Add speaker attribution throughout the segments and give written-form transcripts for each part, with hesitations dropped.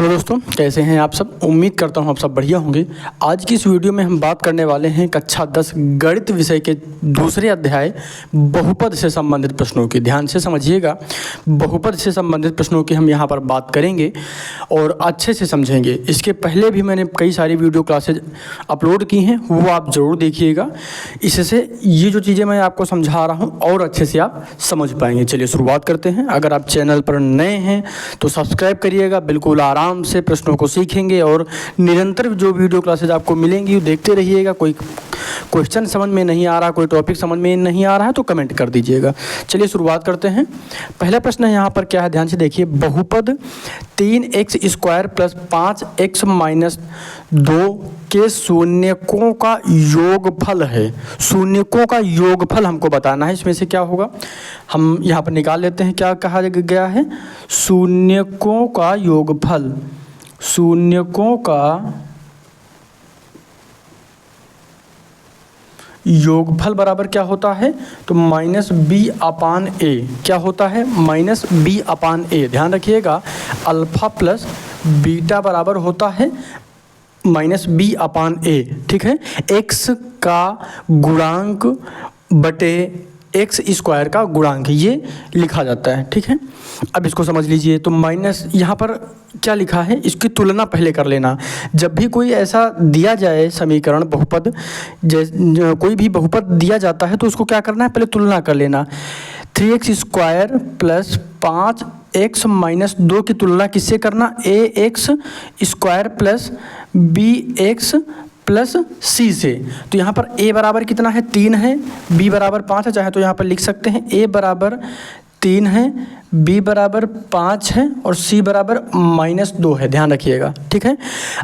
Speaker 1: Hello दोस्तों, कैसे हैं आप सब। उम्मीद करता हूं आप सब बढ़िया होंगे। आज की इस वीडियो में हम बात करने वाले हैं कक्षा 10 गणित विषय के दूसरे अध्याय बहुपद से संबंधित प्रश्नों की। ध्यान से समझिएगा, बहुपद से संबंधित प्रश्नों की हम यहां पर बात करेंगे और अच्छे से समझेंगे। इसके पहले भी मैंने कई सारी वीडियो क्लासेज अपलोड की हैं, वो आप ज़रूर देखिएगा। इससे ये जो चीज़ें मैं आपको समझा रहा हूँ और अच्छे से आप समझ पाएंगे। चलिए शुरुआत करते हैं। अगर आप चैनल पर नए हैं तो सब्सक्राइब करिएगा। बिल्कुल आराम से प्रश्नों को सीखेंगे और निरंतर जो वीडियो क्लासेज आपको मिलेंगी वो देखते रहिएगा। कोई क्वेश्चन समझ में नहीं आ रहा, कोई टॉपिक समझ में नहीं आ रहा है तो कमेंट कर दीजिएगा। चलिए शुरुआत करते हैं। पहला प्रश्न है यहाँ पर क्या है, ध्यान से देखिए। बहुपद 3x square plus 5x minus 2 के शून्यकों का योगफल है। शून्यकों का योगफल हमको बताना है। इसमें से क्या होगा हम यहाँ पर निकाल लेते हैं। क्या कहा गया है? शून्यकों का योगफल। शून्यकों का योगफल बराबर क्या होता है? तो -b/a। क्या होता है? -b/a। ध्यान रखिएगा, अल्फा प्लस बीटा बराबर होता है -b/a। ठीक है, x का गुणांक बटे एक्स स्क्वायर का गुणांक ये लिखा जाता है। ठीक है, अब इसको समझ लीजिए। तो माइनस यहाँ पर क्या लिखा है, इसकी तुलना पहले कर लेना। जब भी कोई ऐसा दिया जाए समीकरण, बहुपद, कोई भी बहुपद दिया जाता है तो उसको क्या करना है, पहले तुलना कर लेना। 3x square plus 5x minus 2 की तुलना किससे करना? ax square plus bx plus C से। तो यहाँ पर a बराबर कितना है? 3 है, b बराबर 5 है। चाहे तो यहाँ पर लिख सकते हैं a बराबर 3 है, b बराबर 5 है और c बराबर -2 है। ध्यान रखिएगा। ठीक है,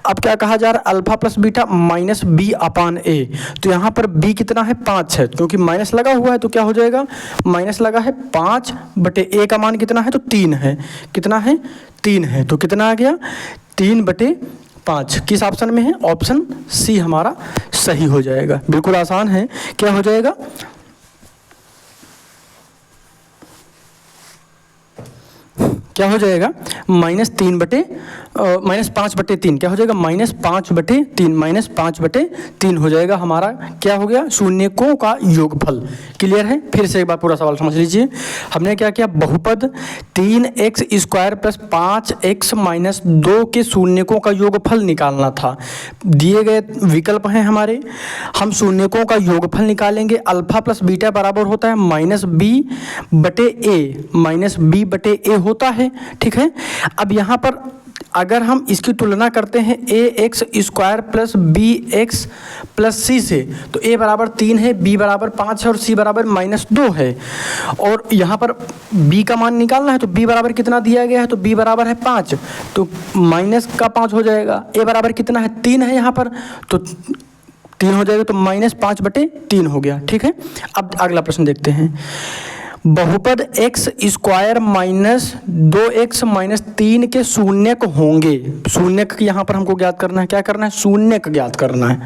Speaker 1: अब क्या कहा जा रहा है? Alpha plus beta -b/a। तो यहाँ पर b कितना है? 5 है, क्योंकि माइनस लगा हुआ है तो क्या हो जाएगा? माइनस लगा है 5/a का मान कितना है? तो 3 है। कितना है? 3 है। तो कितना आ गया? 3/5। किस ऑप्शन में है? ऑप्शन सी हमारा सही हो जाएगा। बिल्कुल आसान है। क्या हो जाएगा? क्या हो जाएगा? -5/3। क्या हो जाएगा? -5/3 हो जाएगा हमारा। क्या हो गया? शून्यकों का योगफल। क्लियर है? फिर से एक बार पूरा सवाल समझ लीजिए। हमने क्या किया? बहुपद 3x square plus 5x minus 2 के शून्यकों का योगफल निकालना था। दिए गए विकल्प हैं हमारे, हम शून्यकों का योगफल निकालेंगे। अल्फा प्लस बीटा बराबर होता है -b/a होता है। ठीक है, अब यहाँ पर अगर हम इसकी तुलना करते हैं ax square plus bx plus c से, तो a बराबर 3 है, b बराबर 5 है और c बराबर -2 है। और यहाँ पर b का मान निकालना है तो b बराबर कितना दिया गया है? तो b बराबर है 5, तो -5 हो जाएगा। a बराबर कितना है? 3 है यहाँ पर, तो 3 हो जाएगा, तो -5/3 हो गया। ठीक है, अब अगला प्रश्न देखते हैं। बहुपद x square minus 2x minus 3 के शून्यक होंगे। शून्यक यहाँ पर हमको ज्ञात करना है। क्या करना है? शून्यक ज्ञात करना है।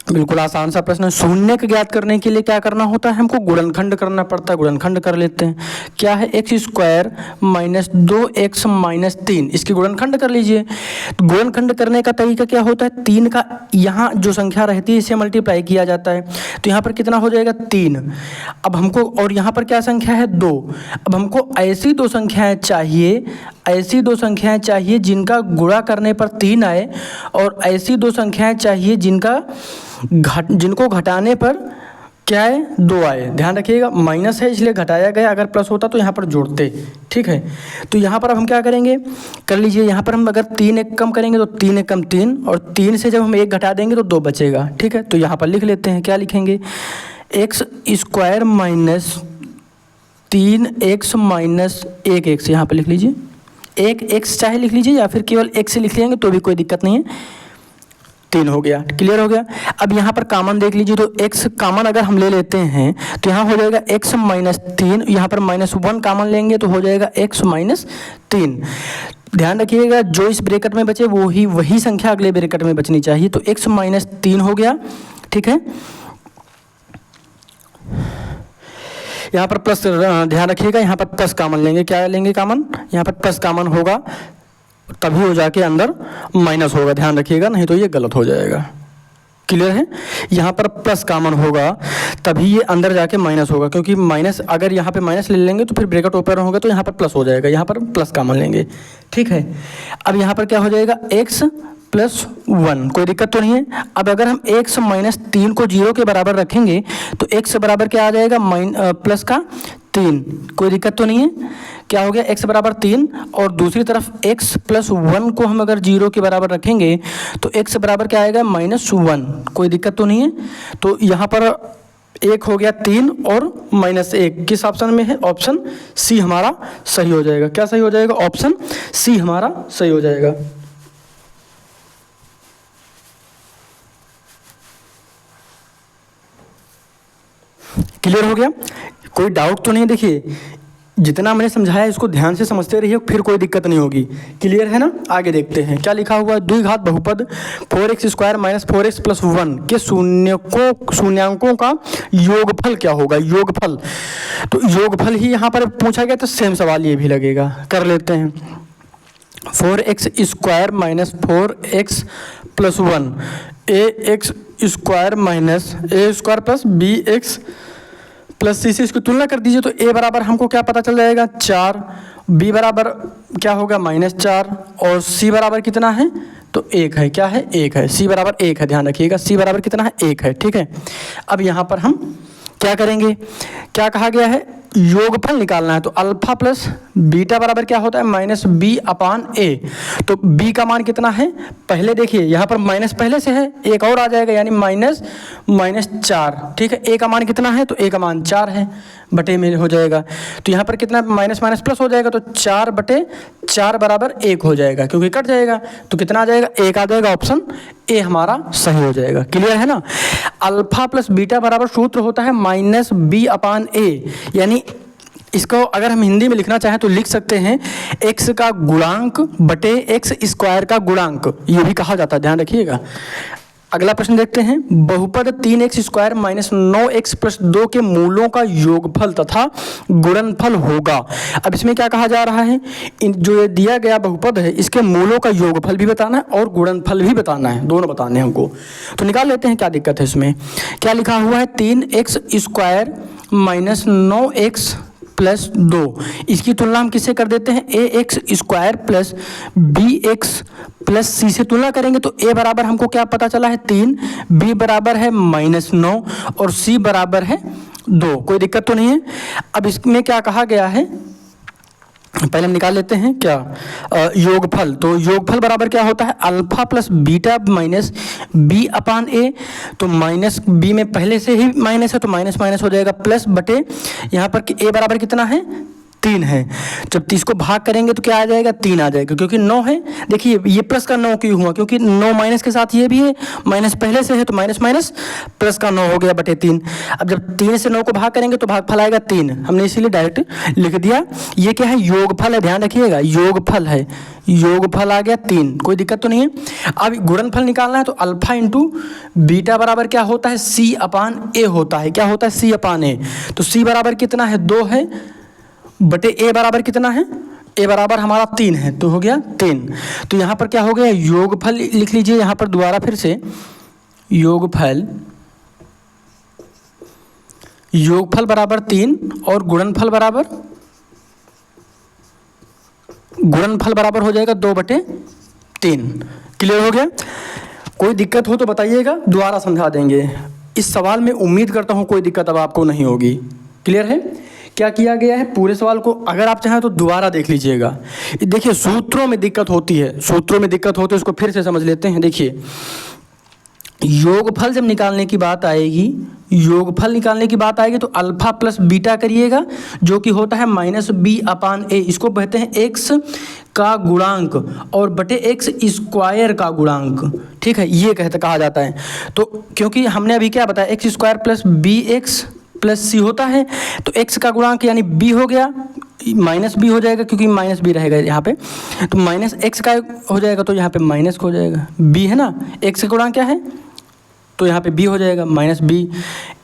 Speaker 1: बिल्कुल आसान सा प्रश्न है। शून्यक ज्ञात करने के लिए क्या करना होता है? हमको गुणनखंड करना पड़ता है। गुणनखंड कर लेते हैं। क्या है? x square minus 2x minus 3, इसकी गुणनखंड कर लीजिए। गुणनखंड करने का तरीका क्या होता है? 3 का यहाँ जो संख्या रहती है इसे मल्टीप्लाई किया जाता है। तो यहाँ पर कितना हो जाएगा? 3। अब हमको, और यहाँ पर क्या संख्या है? 2। अब हमको ऐसी दो संख्याएँ चाहिए जिनका गुणा करने पर 3 आए, और ऐसी दो संख्याएँ चाहिए जिनको घटाने पर क्या है? 2 आए। ध्यान रखिएगा, माइनस है इसलिए घटाया गया, अगर प्लस होता तो यहाँ पर जोड़ते। ठीक है, तो यहाँ पर अब हम क्या करेंगे? कर लीजिए, यहाँ पर हम अगर 3 एक कम करेंगे तो 3 एक कम 3, और 3 से जब हम 1 घटा देंगे तो 2 बचेगा। ठीक है, तो यहाँ पर लिख लेते हैं। क्या लिखेंगे? x square minus 3x minus 1x, यहाँ पर लिख लीजिए। 1x चाहे लिख लीजिए या फिर केवल x से लिख लेंगे तो भी कोई दिक्कत नहीं है। 3 हो गया। क्लियर हो गया। अब यहाँ पर कॉमन देख लीजिए, तो x कॉमन अगर हम ले लेते हैं तो यहाँ हो जाएगा x माइनस 3, यहाँ पर -1 कॉमन लेंगे तो हो जाएगा x माइनस 3। ध्यान रखिएगा, जो इस ब्रैकेट में बचे वही संख्या अगले ब्रैकेट में बचनी चाहिए। तो x माइनस 3 हो गया। ठीक है, यहाँ पर प्लस ध्यान रखिएगा, यहाँ पर प्लस कॉमन लेंगे। क्या लेंगे कॉमन? यहाँ पर प्लस कॉमन होगा तभी वो जाके अंदर माइनस होगा, ध्यान रखिएगा, नहीं तो ये गलत हो जाएगा। क्लियर है? यहाँ पर प्लस कॉमन होगा तभी ये अंदर जाके माइनस होगा, क्योंकि माइनस अगर यहाँ पे माइनस ले लेंगे तो फिर ब्रैकेट ओपन होगा तो यहाँ पर प्लस हो जाएगा, यहाँ पर प्लस कॉमन लेंगे। ठीक है, अब यहाँ पर क्या हो जाएगा, x प्लस 1, कोई दिक्कत तो नहीं है। अब अगर हम x माइनस 3 को 0 के बराबर रखेंगे तो x बराबर क्या आ जाएगा, प्लस का 3, कोई दिक्कत तो नहीं है। क्या हो गया, x बराबर 3, और दूसरी तरफ x प्लस 1 को हम अगर 0 के बराबर रखेंगे तो x बराबर क्या आएगा, -1, कोई दिक्कत तो नहीं है। तो यहाँ पर एक हो गया 3 और -1 किस ऑप्शन में है, ऑप्शन सी हमारा सही हो जाएगा। क्या सही हो जाएगा, ऑप्शन सी हमारा सही हो जाएगा। क्लियर हो गया, कोई डाउट तो नहीं? देखिए जितना मैंने समझाया इसको ध्यान से समझते रहिए, फिर कोई दिक्कत नहीं होगी। क्लियर है ना? आगे देखते हैं क्या लिखा हुआ है। द्विघात बहुपद 4x² - 4x + 1 के शून्यांकों का योगफल क्या होगा, योगफल। तो योगफल ही यहाँ पर पूछा गया, तो सेम सवाल ये भी लगेगा, कर लेते हैं। 4x² - 4x + 1 ax² - a² + bx plus C से इसकी तुलना कर दीजिए तो a बराबर हमको क्या पता चल जाएगा, 4, b बराबर क्या होगा, -4, और c बराबर कितना है, तो 1 है। क्या है, 1 है। c बराबर 1 है, ध्यान रखिएगा, c बराबर कितना है, 1 है। ठीक है, अब यहाँ पर हम क्या करेंगे, क्या कहा गया है, योगफल निकालना है। तो अल्फा प्लस बीटा बराबर क्या होता है, -b/a। तो b का मान कितना है, पहले देखिए यहाँ पर माइनस पहले से है, एक और आ जाएगा, यानी -4। ठीक है, a का मान कितना है, तो a का मान 4 है, बटे में हो जाएगा। तो यहाँ पर कितना माइनस माइनस प्लस हो जाएगा, तो 4/4 बराबर 1 हो जाएगा, क्योंकि कट जाएगा तो कितना आ जाएगा, 1 आ जाएगा। ऑप्शन ए हमारा सही हो जाएगा। क्लियर है ना? अल्फा प्लस बीटा बराबर सूत्र होता है -b/a, यानी इसको अगर हम हिंदी में लिखना चाहें तो लिख सकते हैं x का गुणांक बटे x² का गुणांक, ये भी कहा जाता है, ध्यान रखिएगा। अगला प्रश्न देखते हैं। बहुपद 3x² - 9x + 2 के मूलों का योगफल तथा गुणनफल होगा। अब इसमें क्या कहा जा रहा है, जो ये दिया गया बहुपद है इसके मूलों का योगफल भी बताना है और गुणनफल भी बताना है, दोनों बताने हैं हमको। तो निकाल लेते हैं, क्या दिक्कत है इसमें। क्या लिखा हुआ है, 3x² - 9x + 2, इसकी तुलना हम किससे कर देते हैं, ax² + bx + c से तुलना करेंगे तो a बराबर हमको क्या पता चला है, 3, b बराबर है -9 और c बराबर है 2, कोई दिक्कत तो नहीं है। अब इसमें क्या कहा गया है, पहले हम निकाल लेते हैं क्या, योगफल। तो योगफल बराबर क्या होता है, alpha plus beta minus b/a। तो माइनस b में पहले से ही माइनस है तो माइनस माइनस हो जाएगा, प्लस बटे यहाँ पर a बराबर कितना है, 3 है। जब 30 को भाग करेंगे तो क्या आ जाएगा, 3 आ जाएगा, क्योंकि 9 है। देखिए ये प्लस का 9 क्यों हुआ, क्योंकि 9 माइनस के साथ ये भी है, माइनस पहले से है तो माइनस माइनस प्लस का 9 हो गया बटे 3। अब जब 3 से 9 को भाग करेंगे तो भागफल आएगा 3, हमने इसीलिए डायरेक्ट लिख दिया। ये क्या है, योगफल है, ध्यान रखिएगा, योगफल है, योगफल आ गया 3, कोई दिक्कत तो नहीं है। अब गुणनफल निकालना है तो अल्फा इंटू बीटा बराबर क्या होता है, c/a होता है। क्या होता है, c/a। तो c बराबर कितना है, 2 है, बटे a बराबर कितना है, a बराबर हमारा 3 है, तो हो गया 3। तो यहाँ पर क्या हो गया, योगफल लिख लीजिए यहाँ पर दोबारा फिर से, योगफल बराबर 3 और गुणनफल बराबर हो जाएगा 2/3। क्लियर हो गया? कोई दिक्कत हो तो बताइएगा, दोबारा समझा देंगे। इस सवाल में उम्मीद करता हूँ कोई दिक्कत अब आपको नहीं होगी। क्लियर है? क्या किया गया है, पूरे सवाल को अगर आप चाहें तो दोबारा देख लीजिएगा। देखिए सूत्रों में दिक्कत होती है, इसको फिर से समझ लेते हैं। देखिए योगफल जब निकालने की बात आएगी तो अल्फा प्लस बीटा करिएगा, जो कि होता है -b/a। इसको कहते हैं x का गुणांक और बटे x² का गुणांक। ठीक है, ये कहा जाता है। तो क्योंकि हमने अभी क्या बताया, x² + bx + c होता है, तो x का गुणांक यानी b हो गया, -b हो जाएगा क्योंकि -b रहेगा यहाँ पे, तो -x का हो जाएगा, तो यहाँ पे माइनस हो जाएगा, b है ना। x का गुणांक क्या है, तो यहाँ पे b हो जाएगा माइनस बी।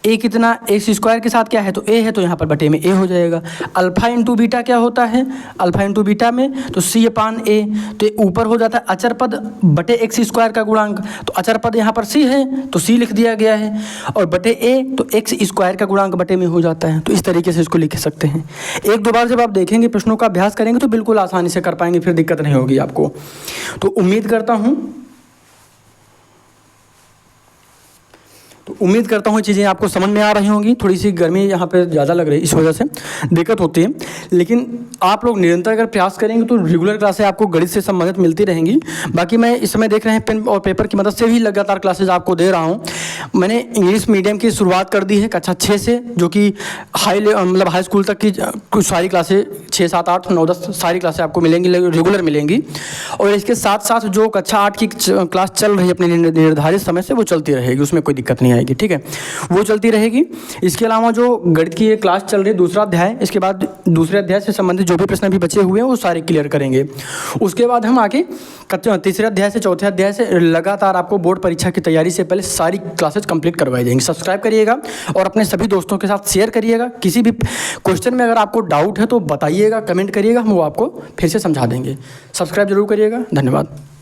Speaker 1: a कितना एक्स स्क्वायर के साथ क्या है तो a है, तो यहाँ पर बटे में a हो जाएगा। अल्फा इंटू बीटा क्या होता है, अल्फा इंटू बीटा में तो c अपान a, तो ये ऊपर हो जाता है अचर पद बटे एक्स स्क्वायर का गुणांक, तो अचर पद यहाँ पर c है तो c लिख दिया गया है, और बटे a तो एक्स स्क्वायर का गुणांक बटे में हो जाता है। तो इस तरीके से इसको लिख सकते हैं। एक दो बार जब आप देखेंगे, प्रश्नों का अभ्यास करेंगे तो बिल्कुल आसानी से कर पाएंगे, फिर दिक्कत नहीं होगी आपको। तो उम्मीद करता हूँ चीज़ें आपको समझ में आ रही होंगी। थोड़ी सी गर्मी यहाँ पे ज़्यादा लग रही है, इस वजह से दिक्कत होती है, लेकिन आप लोग निरंतर अगर प्रयास करेंगे तो रेगुलर क्लासें आपको गणित से संबंधित मिलती रहेंगी। बाकी मैं इस समय देख रहे हैं पेन और पेपर की मदद से भी लगातार क्लासेज आपको दे रहा हूँ। मैंने इंग्लिश मीडियम की शुरुआत कर दी है कक्षा 6 से, जो कि मतलब हाई स्कूल तक की कुछ सारी क्लासें 6, 7, 8, 9, 10 सारी क्लासें आपको मिलेंगी, रेगुलर मिलेंगी। और इसके साथ साथ जो कक्षा 8 की क्लास चल रही है अपने निर्धारित समय से, वो चलती रहेगी, उसमें कोई दिक्कत नहीं आएगी, ठीक है, वो चलती रहेगी। इसके अलावा जो गणित की ये क्लास चल रही है दूसरा अध्याय, इसके बाद दूसरे अध्याय से संबंधित जो भी प्रश्न अभी बचे हुए हैं वो सारे क्लियर करेंगे। उसके बाद हम आगे तीसरे अध्याय से चौथे अध्याय से लगातार आपको बोर्ड परीक्षा की तैयारी से पहले सारी क्लासेस कंप्लीट करवाई जाएंगी। सब्सक्राइब करिएगा और अपने सभी दोस्तों के साथ शेयर करिएगा। किसी भी क्वेश्चन में अगर आपको डाउट है तो बताइएगा, कमेंट करिएगा, हम वो आपको फिर से समझा देंगे। सब्सक्राइब जरूर करिएगा। धन्यवाद।